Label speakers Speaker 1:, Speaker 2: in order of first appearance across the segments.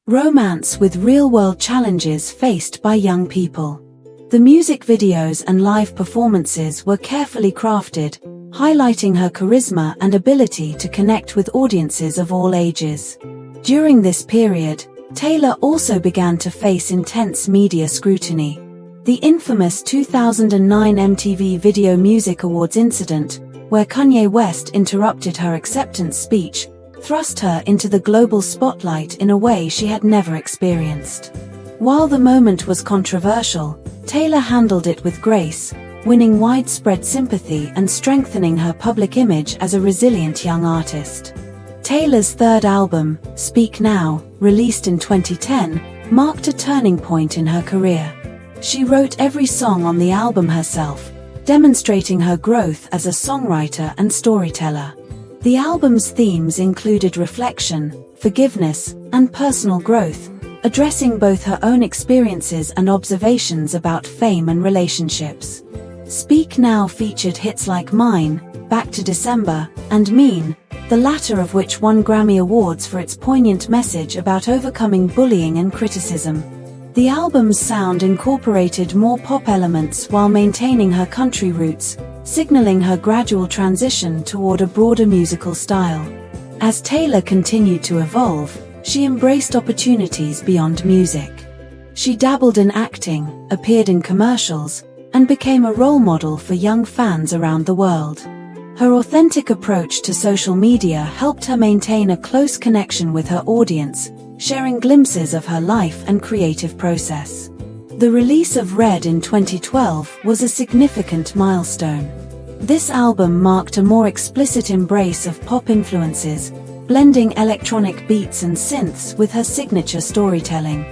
Speaker 1: Romance with real-world challenges faced by young people. The music videos and live performances were carefully crafted, highlighting her charisma and ability to connect with audiences of all ages. During this period, Taylor also began to face intense media scrutiny. The infamous 2009 MTV Video Music Awards incident, where Kanye West interrupted her acceptance speech, thrust her into the global spotlight in a way she had never experienced. While the moment was controversial, Taylor handled it with grace, winning widespread sympathy and strengthening her public image as a resilient young artist. Taylor's third album, Speak Now, released in 2010, marked a turning point in her career. She wrote every song on the album herself, demonstrating her growth as a songwriter and storyteller. The album's themes included reflection, forgiveness, and personal growth, addressing both her own experiences and observations about fame and relationships. Speak Now featured hits like Mine, Back to December, and Mean, the latter of which won Grammy Awards for its poignant message about overcoming bullying and criticism. The album's sound incorporated more pop elements while maintaining her country roots, signaling her gradual transition toward a broader musical style. As Taylor continued to evolve, she embraced opportunities beyond music. She dabbled in acting, appeared in commercials, and became a role model for young fans around the world. Her authentic approach to social media helped her maintain a close connection with her audience, sharing glimpses of her life and creative process. The release of Red in 2012 was a significant milestone. This album marked a more explicit embrace of pop influences, blending electronic beats and synths with her signature storytelling.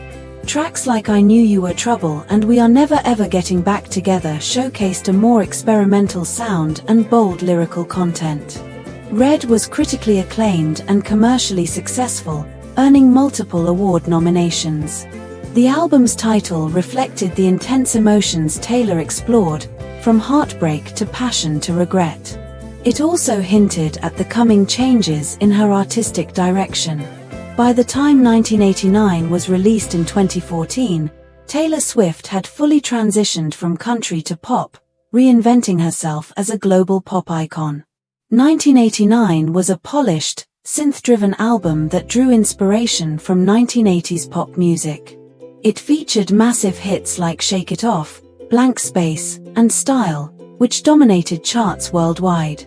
Speaker 1: Tracks like I Knew You Were Trouble and We Are Never Ever Getting Back Together showcased a more experimental sound and bold lyrical content. Red was critically acclaimed and commercially successful, earning multiple award nominations. The album's title reflected the intense emotions Taylor explored, from heartbreak to passion to regret. It also hinted at the coming changes in her artistic direction. By the time 1989 was released in 2014, Taylor Swift had fully transitioned from country to pop, reinventing herself as a global pop icon. 1989 was a polished, synth-driven album that drew inspiration from 1980s pop music. It featured massive hits like Shake It Off, Blank Space, and Style, which dominated charts worldwide.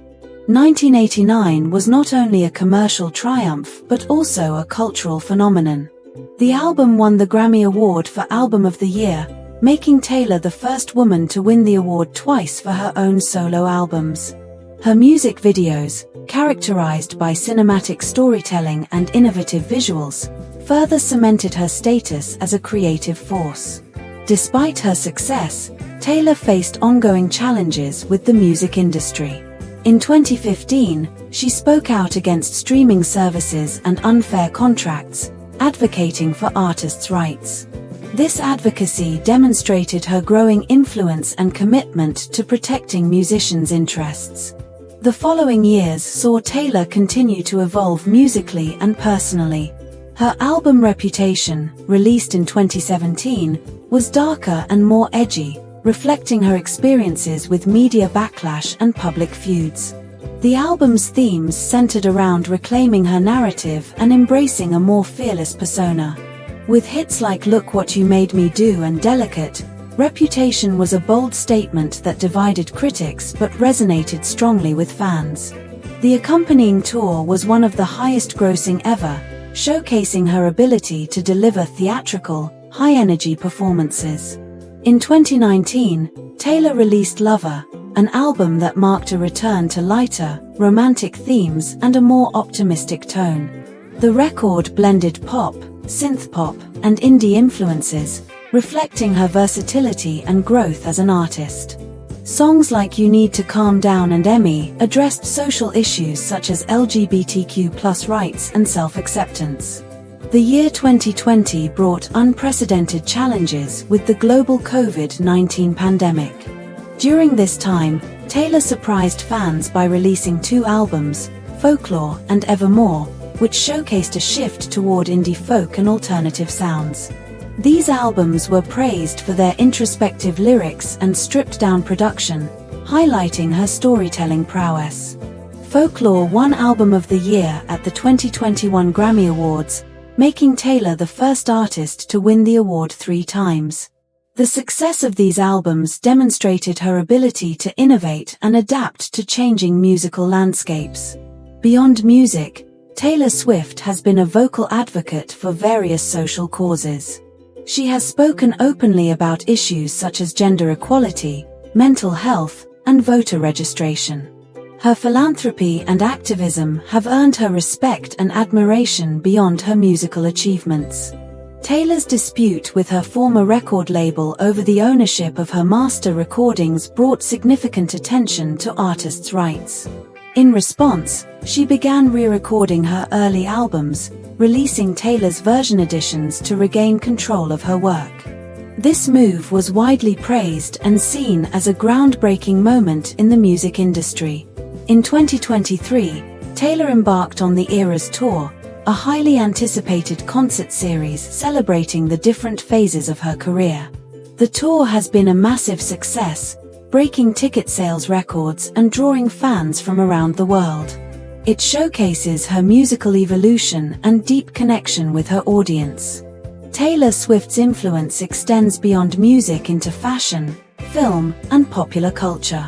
Speaker 1: 1989 was not only a commercial triumph but also a cultural phenomenon. The album won the Grammy Award for Album of the Year, making Taylor the first woman to win the award twice for her own solo albums. Her music videos, characterized by cinematic storytelling and innovative visuals, further cemented her status as a creative force. Despite her success, Taylor faced ongoing challenges with the music industry. In 2015, she spoke out against streaming services and unfair contracts, advocating for artists' rights. This advocacy demonstrated her growing influence and commitment to protecting musicians' interests. The following years saw Taylor continue to evolve musically and personally. Her album Reputation, released in 2017, was darker and more edgy, reflecting her experiences with media backlash and public feuds. The album's themes centered around reclaiming her narrative and embracing a more fearless persona. With hits like Look What You Made Me Do and Delicate, Reputation was a bold statement that divided critics but resonated strongly with fans. The accompanying tour was one of the highest-grossing ever, showcasing her ability to deliver theatrical, high-energy performances. In 2019, Taylor released Lover, an album that marked a return to lighter, romantic themes and a more optimistic tone. The record blended pop, synth-pop, and indie influences, reflecting her versatility and growth as an artist. Songs like You Need to Calm Down and Emmy addressed social issues such as LGBTQ+ rights and self-acceptance. The year 2020 brought unprecedented challenges with the global COVID-19 pandemic. During this time, Taylor surprised fans by releasing 2 albums, Folklore and Evermore, which showcased a shift toward indie folk and alternative sounds. These albums were praised for their introspective lyrics and stripped-down production, highlighting her storytelling prowess. Folklore won Album of the Year at the 2021 Grammy Awards, making Taylor the first artist to win the award 3 times. The success of these albums demonstrated her ability to innovate and adapt to changing musical landscapes. Beyond music, Taylor Swift has been a vocal advocate for various social causes. She has spoken openly about issues such as gender equality, mental health, and voter registration. Her philanthropy and activism have earned her respect and admiration beyond her musical achievements. Taylor's dispute with her former record label over the ownership of her master recordings brought significant attention to artists' rights. In response, she began re-recording her early albums, releasing Taylor's version editions to regain control of her work. This move was widely praised and seen as a groundbreaking moment in the music industry. In 2023, Taylor embarked on the Eras Tour, a highly anticipated concert series celebrating the different phases of her career. The tour has been a massive success, breaking ticket sales records and drawing fans from around the world. It showcases her musical evolution and deep connection with her audience. Taylor Swift's influence extends beyond music into fashion, film, and popular culture.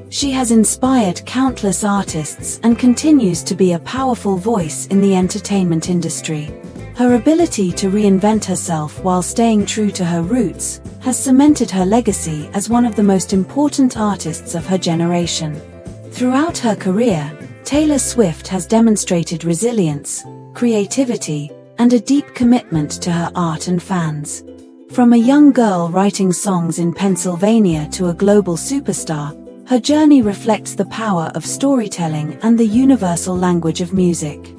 Speaker 1: She has inspired countless artists and continues to be a powerful voice in the entertainment industry. Her ability to reinvent herself while staying true to her roots has cemented her legacy as one of the most important artists of her generation. Throughout her career, Taylor Swift has demonstrated resilience, creativity, and a deep commitment to her art and fans. From a young girl writing songs in Pennsylvania to a global superstar, her journey reflects the power of storytelling and the universal language of music.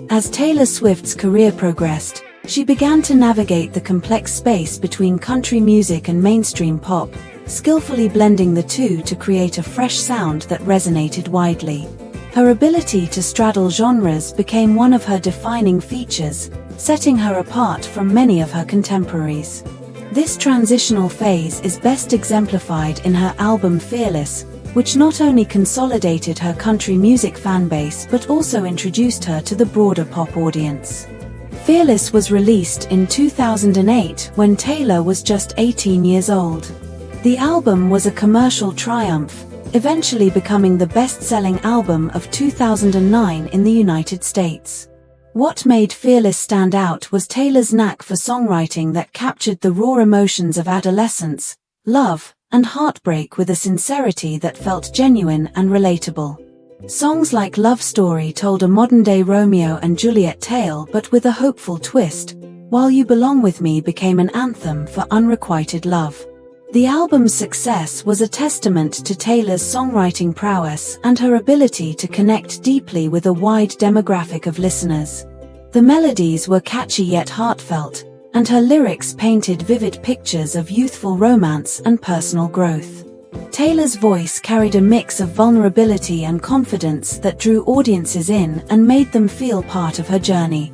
Speaker 1: As Taylor Swift's career progressed, she began to navigate the complex space between country music and mainstream pop, skillfully blending the two to create a fresh sound that resonated widely. Her ability to straddle genres became one of her defining features, setting her apart from many of her contemporaries. This transitional phase is best exemplified in her album Fearless, which not only consolidated her country music fanbase but also introduced her to the broader pop audience. Fearless was released in 2008 when Taylor was just 18 years old. The album was a commercial triumph, eventually becoming the best-selling album of 2009 in the United States. What made Fearless stand out was Taylor's knack for songwriting that captured the raw emotions of adolescence, love, and heartbreak with a sincerity that felt genuine and relatable. Songs like Love Story told a modern-day Romeo and Juliet tale but with a hopeful twist, while You Belong With Me became an anthem for unrequited love. The album's success was a testament to Taylor's songwriting prowess and her ability to connect deeply with a wide demographic of listeners. The melodies were catchy yet heartfelt, and her lyrics painted vivid pictures of youthful romance and personal growth. Taylor's voice carried a mix of vulnerability and confidence that drew audiences in and made them feel part of her journey.